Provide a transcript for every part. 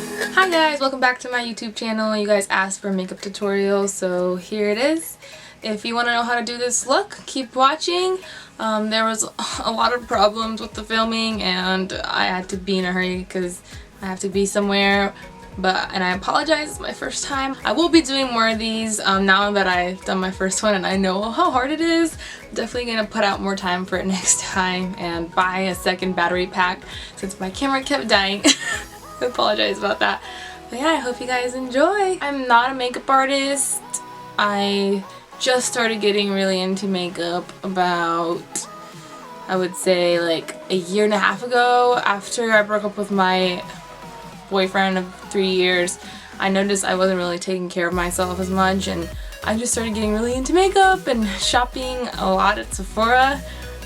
Hi guys, welcome back to my YouTube channel. You guys asked for a makeup tutorial, so here it is. If you want to know how to do this look, keep watching. There was a lot of problems with the filming and I had to be in a hurry because I have to be somewhere. And I apologize, it's my first time. I will be doing more of these now that I've done my first one and I know how hard it is. I'm definitely going to put out more time for it next time and buy a second battery pack since my camera kept dying. I apologize about that. But yeah, I hope you guys enjoy. I'm not a makeup artist. I just started getting really into makeup about, I would say, like a year and a half ago. After I broke up with my boyfriend of 3 years, I noticed I wasn't really taking care of myself as much, and I just started getting really into makeup and shopping a lot at Sephora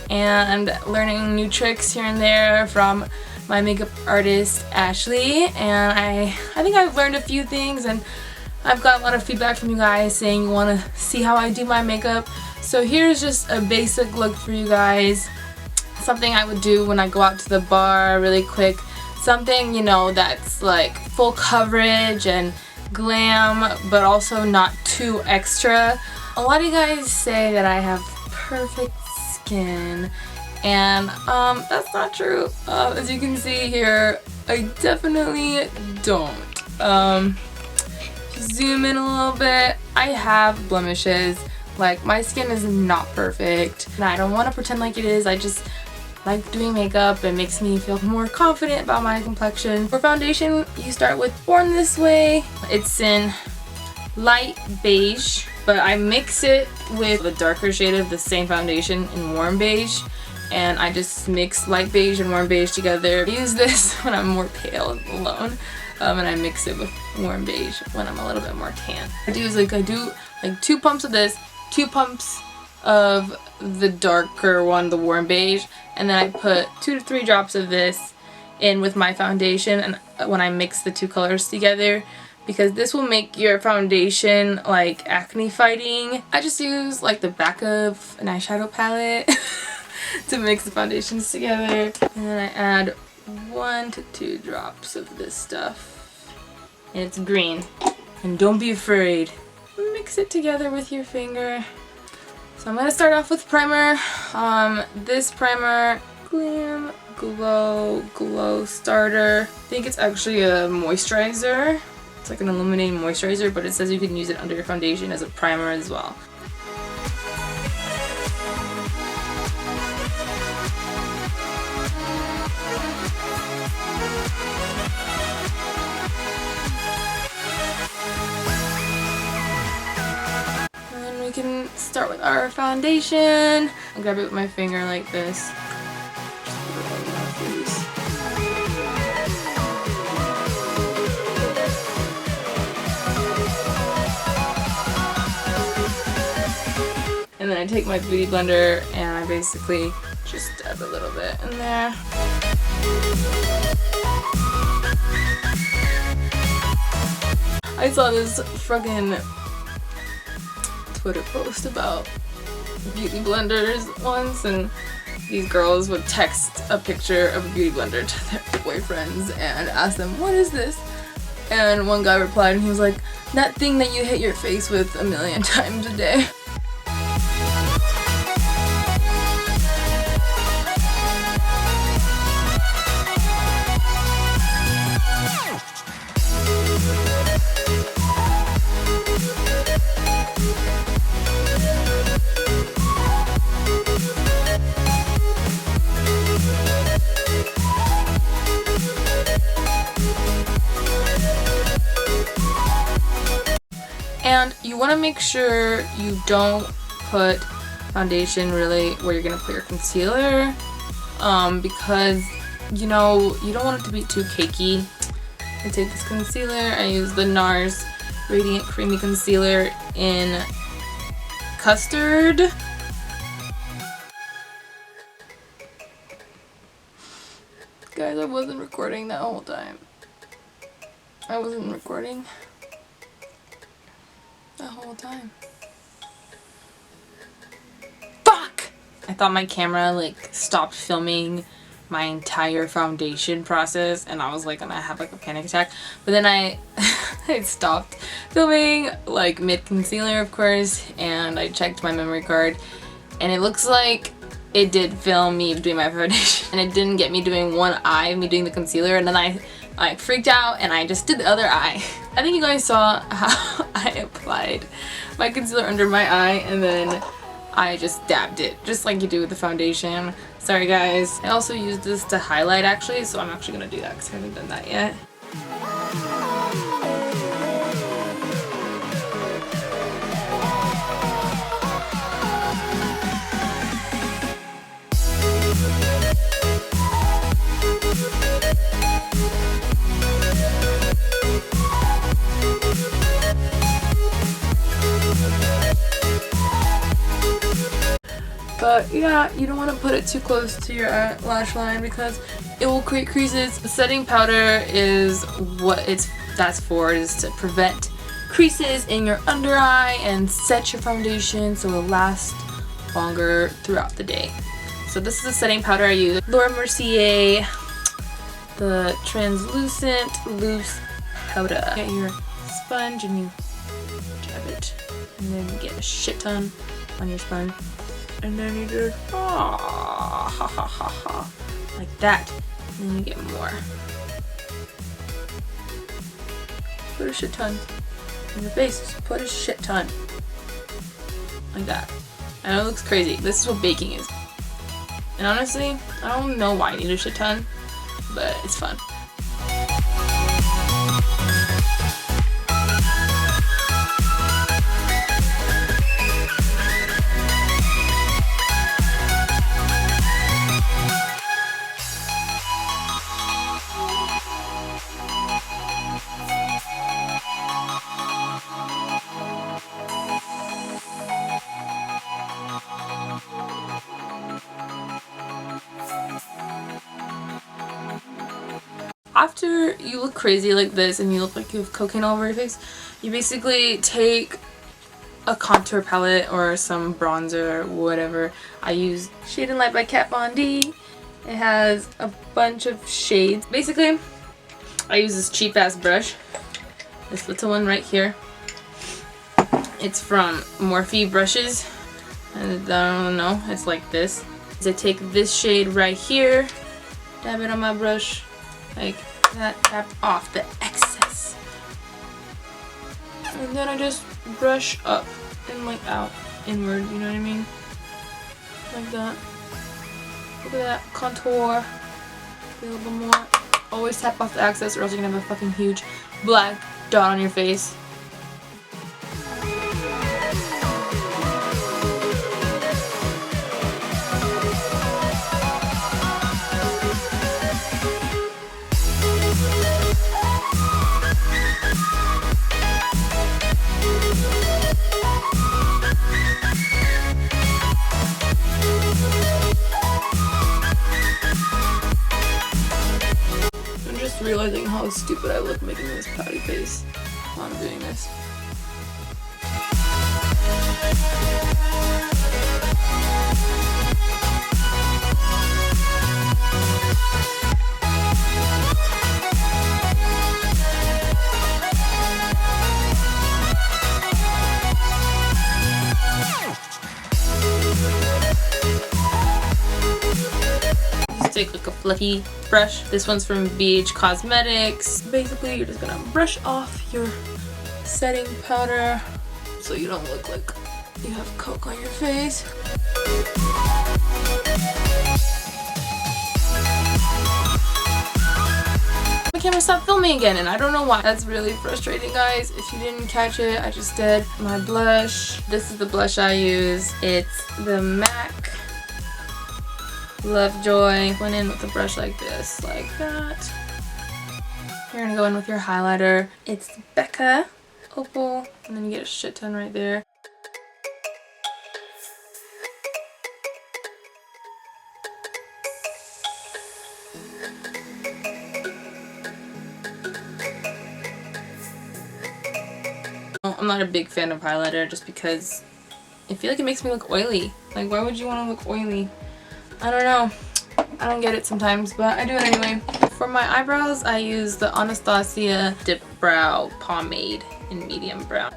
and learning new tricks here and there from my makeup artist Ashley, and I think I've learned a few things, and I've got a lot of feedback from you guys saying you want to see how I do my makeup. So here's just a basic look for you guys. Something I would do when I go out to the bar really quick. Something, you know, that's like full coverage and glam, but also not too extra. A lot of you guys say that I have perfect skin, and that's not true. As you can see here, I definitely don't. Zoom in a little bit. I have blemishes. Like, my skin is not perfect, and I don't want to pretend like it is. I just like doing makeup. It makes me feel more confident about my complexion. For foundation, you start with Born This Way. It's in light beige, but I mix it with a darker shade of the same foundation in warm beige, and I just mix light beige and warm beige together. I use this when I'm more pale alone, and I mix it with warm beige when I'm a little bit more tan. I do 2 pumps of this, 2 pumps of the darker one, the warm beige, and then I put 2 to 3 drops of this in with my foundation, and when I mix the 2 colors together, because this will make your foundation like acne fighting. I just use like the back of an eyeshadow palette to mix the foundations together, and then I add 1 to 2 drops of this stuff, and it's green. And don't be afraid, mix it together with your finger. So I'm gonna start off with primer. This primer, Glam Glow Starter. I think it's actually a moisturizer. It's like an illuminating moisturizer, but it says you can use it under your foundation as a primer as well. We can start with our foundation. I'll grab it with my finger like this. And then I take my beauty blender and I basically just dab a little bit in there. I saw this fucking Twitter post about beauty blenders once, and these girls would text a picture of a beauty blender to their boyfriends and ask them, "What is this?" And one guy replied and he was like, "That thing that you hit your face with 1,000,000 times a day." And you want to make sure you don't put foundation really where you're going to put your concealer, because, you know, you don't want it to be too cakey. I take this concealer, I use the NARS Radiant Creamy Concealer in Custard. Guys, I wasn't recording that whole time. I wasn't recording the whole time. Fuck! I thought my camera like stopped filming my entire foundation process, and I was like gonna have like a panic attack. But then I stopped filming like mid concealer, of course, and I checked my memory card, and it looks like it did film me doing my foundation, and it didn't get me doing one eye, me doing the concealer, and then I freaked out and I just did the other eye. I think you guys saw how I applied my concealer under my eye, and then I just dabbed it just like you do with the foundation. Sorry guys. I also used this to highlight actually, so I'm actually gonna do that because I haven't done that yet. But yeah, you don't want to put it too close to your lash line because it will create creases. Setting powder is what that's for, is to prevent creases in your under eye and set your foundation so it'll last longer throughout the day. So this is a setting powder I use. Laura Mercier, the translucent loose powder. Get your sponge and you dab it, and then you get a shit ton on your sponge. And then you just like that, and then you get more. Put a shit ton in your face. Just put a shit ton like that. I know it looks crazy. This is what baking is. And honestly, I don't know why I need a shit ton, but it's fun. After you look crazy like this and you look like you have cocaine all over your face, you basically take a contour palette or some bronzer or whatever. I use Shade and Light by Kat Von D. It has a bunch of shades. Basically, I use this cheap ass brush, this little one right here. It's from Morphe brushes, and I don't know, it's like this. I take this shade right here, dab it on my brush like that, tap off the excess, and then I just brush up and like out inward, you know what I mean, like that. Look at that contour, a little bit more. Always tap off the excess or else you're gonna have a fucking huge black dot on your face. Realizing how stupid I look making this pouty face while I'm doing this. Take like a fluffy brush. This one's from BH Cosmetics. Basically, you're just gonna brush off your setting powder so you don't look like you have coke on your face. My camera stopped filming again and I don't know why. That's really frustrating, guys. If you didn't catch it, I just did my blush. This is the blush I use. It's the MAC Lovejoy. Went in with a brush like this, like that. You're gonna go in with your highlighter. It's Becca Opal, and then you get a shit ton right there. I'm not a big fan of highlighter just because I feel like it makes me look oily. Like, why would you want to look oily? I don't know. I don't get it sometimes, but I do it anyway. For my eyebrows, I use the Anastasia Dip Brow Pomade in medium brown.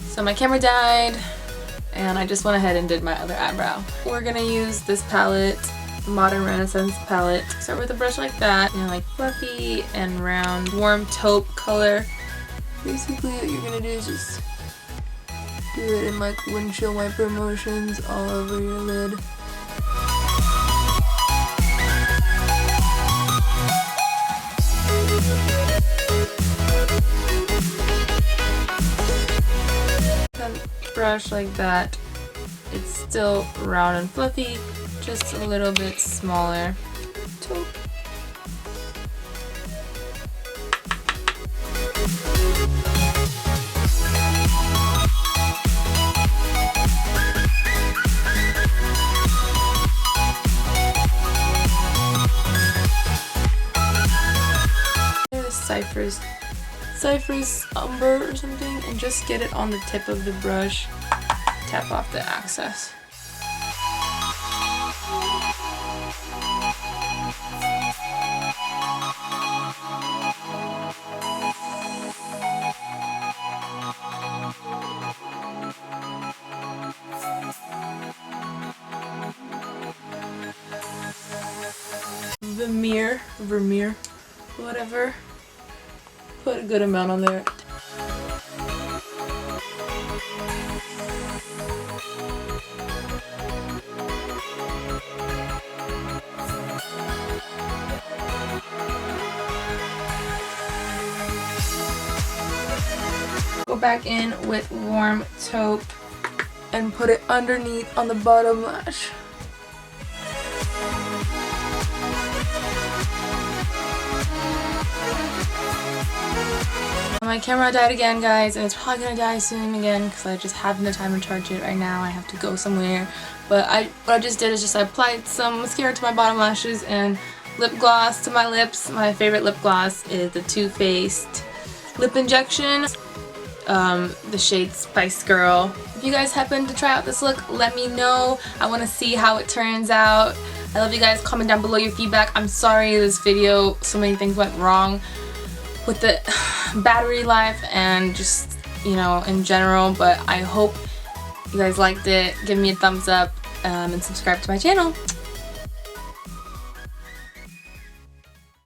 So my camera died and I just went ahead and did my other eyebrow. We're gonna use this palette, Modern Renaissance palette. Start with a brush like that, and like fluffy and round, warm taupe color. Basically what you're gonna do is just do it in like windshield wiper motions all over your lid. Brush like that. It's still round and fluffy, just a little bit smaller. Taupe. Cypress umber or something, and just get it on the tip of the brush. Tap off the excess. Vermeer, whatever. Put a good amount on there. Go back in with warm taupe and put it underneath on the bottom lash. My camera died again, guys, and it's probably gonna die soon again because I just haven't the time to charge it right now. I have to go somewhere. But what I just did is just I applied some mascara to my bottom lashes and lip gloss to my lips. My favorite lip gloss is the Too Faced Lip Injection, the shade Spice Girl. If you guys happen to try out this look, let me know. I want to see how it turns out. I love you guys. Comment down below your feedback. I'm sorry this video, so many things went wrong with the battery life and just, you know, in general, but I hope you guys liked it. Give me a thumbs up and subscribe to my channel.